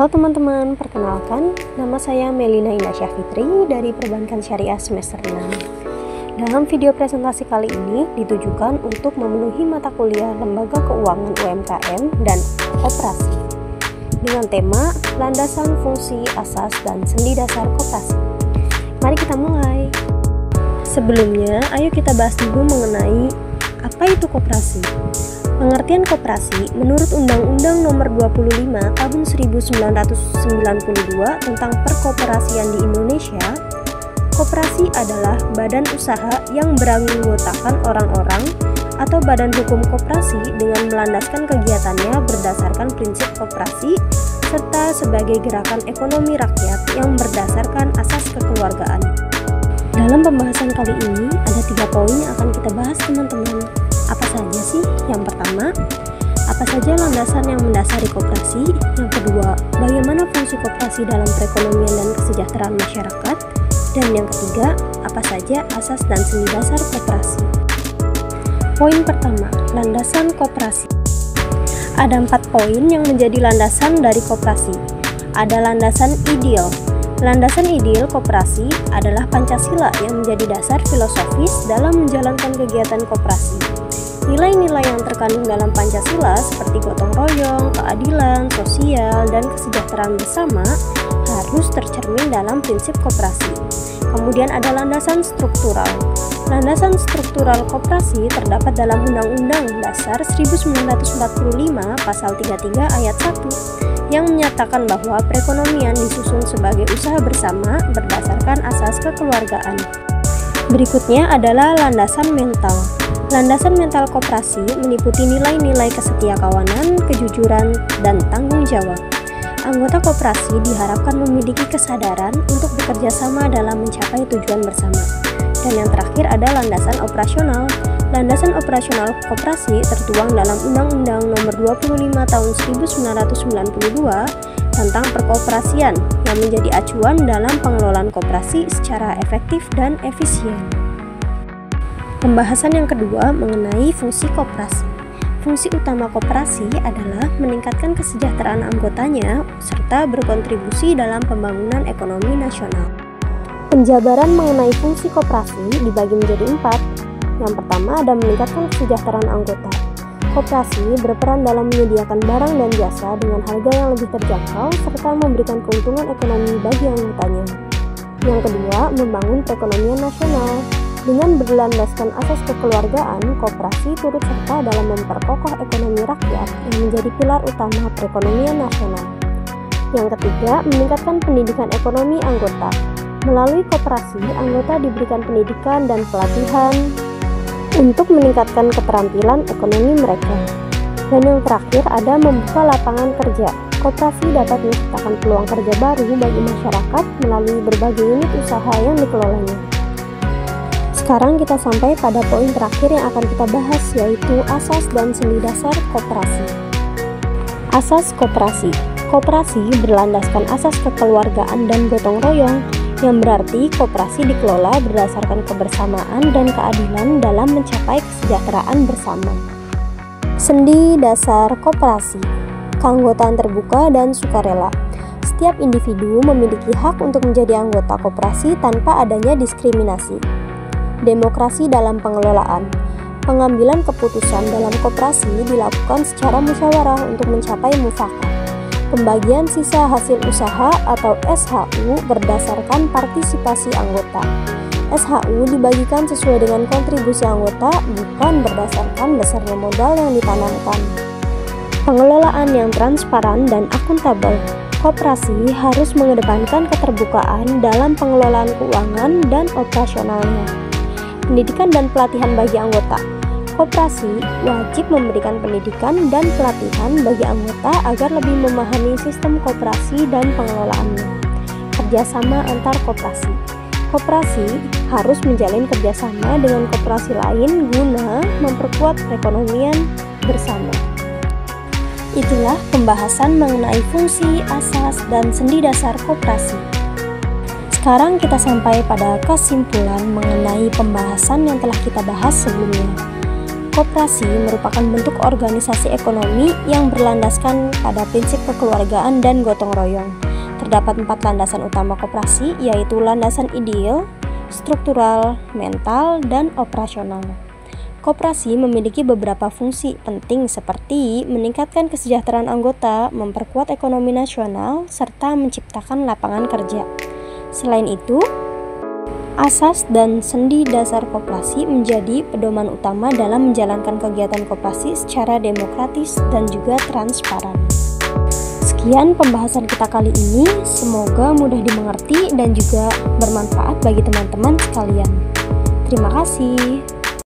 Halo teman-teman, perkenalkan, nama saya Melina Indah Syafitri dari Perbankan Syariah semester 6. Dalam video presentasi kali ini ditujukan untuk memenuhi mata kuliah Lembaga Keuangan UMKM dan Koperasi dengan tema Landasan Fungsi, Asas, dan Sendi Dasar Koperasi. Mari kita mulai. Sebelumnya, ayo kita bahas dulu mengenai apa itu koperasi. Pengertian koperasi menurut Undang-Undang Nomor 25 Tahun 1992 tentang Perkoperasian di Indonesia, koperasi adalah badan usaha yang beranggotakan orang-orang atau badan hukum koperasi dengan melandaskan kegiatannya berdasarkan prinsip koperasi serta sebagai gerakan ekonomi rakyat yang berdasarkan asas kekeluargaan. Dalam pembahasan kali ini ada 3 poin yang akan kita bahas teman-teman. Apa saja sih? Yang pertama, apa saja landasan yang mendasari koperasi? Yang kedua, bagaimana fungsi koperasi dalam perekonomian dan kesejahteraan masyarakat? Dan yang ketiga, apa saja asas dan sendi dasar koperasi? Poin pertama, landasan koperasi. Ada 4 poin yang menjadi landasan dari koperasi. Ada landasan ideal. Landasan ideal koperasi adalah Pancasila yang menjadi dasar filosofis dalam menjalankan kegiatan koperasi. Nilai-nilai yang terkandung dalam Pancasila seperti gotong royong, keadilan, sosial, dan kesejahteraan bersama harus tercermin dalam prinsip koperasi. Kemudian ada landasan struktural. Landasan struktural koperasi terdapat dalam Undang-Undang Dasar 1945 Pasal 33 Ayat 1 yang menyatakan bahwa perekonomian disusun sebagai usaha bersama berdasarkan asas kekeluargaan. Berikutnya adalah landasan mental. Landasan mental koperasi meliputi nilai-nilai kesetiakawanan, kejujuran, dan tanggung jawab. Anggota koperasi diharapkan memiliki kesadaran untuk bekerja sama dalam mencapai tujuan bersama. Dan yang terakhir ada landasan operasional. Landasan operasional koperasi tertuang dalam Undang-Undang Nomor 25 Tahun 1992 tentang perkoperasian yang menjadi acuan dalam pengelolaan koperasi secara efektif dan efisien. Pembahasan yang kedua mengenai fungsi koperasi. Fungsi utama koperasi adalah meningkatkan kesejahteraan anggotanya serta berkontribusi dalam pembangunan ekonomi nasional. Penjabaran mengenai fungsi koperasi dibagi menjadi 4. Yang pertama ada meningkatkan kesejahteraan anggota. Koperasi berperan dalam menyediakan barang dan jasa dengan harga yang lebih terjangkau serta memberikan keuntungan ekonomi bagi anggotanya. Yang kedua, membangun perekonomian nasional. Dengan berlandaskan asas kekeluargaan, koperasi turut serta dalam memperkokoh ekonomi rakyat yang menjadi pilar utama perekonomian nasional. Yang ketiga, meningkatkan pendidikan ekonomi anggota. Melalui koperasi, anggota diberikan pendidikan dan pelatihan untuk meningkatkan keterampilan ekonomi mereka. Dan yang terakhir ada membuka lapangan kerja. Koperasi dapat menciptakan peluang kerja baru bagi masyarakat melalui berbagai unit usaha yang dikelolanya. Sekarang kita sampai pada poin terakhir yang akan kita bahas, yaitu asas dan sendi dasar koperasi. Asas koperasi. Koperasi berlandaskan asas kekeluargaan dan gotong royong, yang berarti koperasi dikelola berdasarkan kebersamaan dan keadilan dalam mencapai kesejahteraan bersama. Sendi dasar koperasi. Keanggotaan terbuka dan sukarela. Setiap individu memiliki hak untuk menjadi anggota koperasi tanpa adanya diskriminasi. Demokrasi dalam pengelolaan. Pengambilan keputusan dalam koperasi dilakukan secara musyawarah untuk mencapai mufakat. Pembagian sisa hasil usaha atau SHU berdasarkan partisipasi anggota. SHU dibagikan sesuai dengan kontribusi anggota, bukan berdasarkan besarnya modal yang ditanamkan. Pengelolaan yang transparan dan akuntabel. Koperasi harus mengedepankan keterbukaan dalam pengelolaan keuangan dan operasionalnya. Pendidikan dan pelatihan bagi anggota. Koperasi wajib memberikan pendidikan dan pelatihan bagi anggota agar lebih memahami sistem koperasi dan pengelolaannya. Kerjasama antar koperasi. Koperasi harus menjalin kerjasama dengan koperasi lain guna memperkuat perekonomian bersama. Itulah pembahasan mengenai fungsi, asas, dan sendi dasar koperasi. Sekarang kita sampai pada kesimpulan mengenai pembahasan yang telah kita bahas sebelumnya. Koperasi merupakan bentuk organisasi ekonomi yang berlandaskan pada prinsip kekeluargaan dan gotong royong. Terdapat 4 landasan utama koperasi, yaitu landasan ideal, struktural, mental, dan operasional. Koperasi memiliki beberapa fungsi penting seperti meningkatkan kesejahteraan anggota, memperkuat ekonomi nasional, serta menciptakan lapangan kerja. Selain itu, asas dan sendi dasar koperasi menjadi pedoman utama dalam menjalankan kegiatan koperasi secara demokratis dan juga transparan. Sekian pembahasan kita kali ini, semoga mudah dimengerti dan juga bermanfaat bagi teman-teman sekalian. Terima kasih.